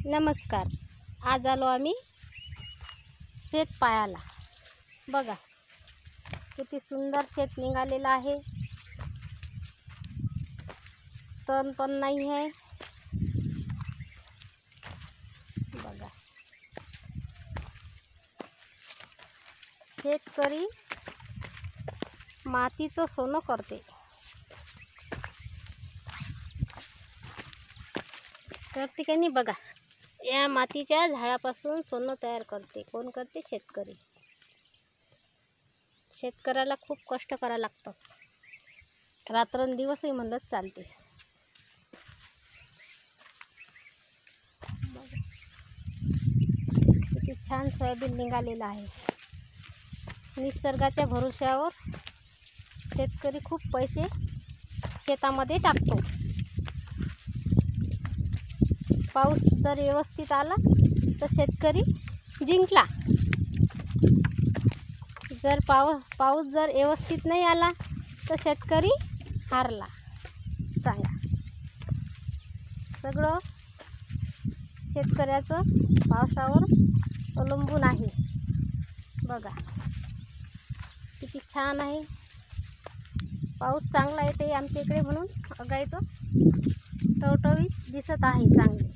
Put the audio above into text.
नमस्कार. आज आलो आम्ही शेत पाहायला. बघा किती सुंदर शेत निघालेलं आहे. तण पण नाही आहे. बघा शेतकरी मातीचं सोनं करते. करते का नाही बघा. या मातीच्या झाडापासून सोनं तयार करते. कोण करते? शेतकरी. शेतकऱ्याला खूप कष्ट करावं लागतं. रात्रंदिवसही म्हणत चालते. किती छान सोयाबीन निघालेलं आहे. निसर्गाच्या भरोश्यावर शेतकरी खूप पैसे शेतामध्ये टाकतो. पाऊस जर व्यवस्थित आला तर शेतकरी जिंकला. जर पाऊस जर व्यवस्थित नाही आला तर शेतकरी हारला. सांगा. सगळं शेतकऱ्याचं पावसावर अवलंबून आहे. बघा किती छान आहे. पाऊस चांगला येते आमच्या इकडे, म्हणून अगायचं टवटवीत दिसत आहे चांगले.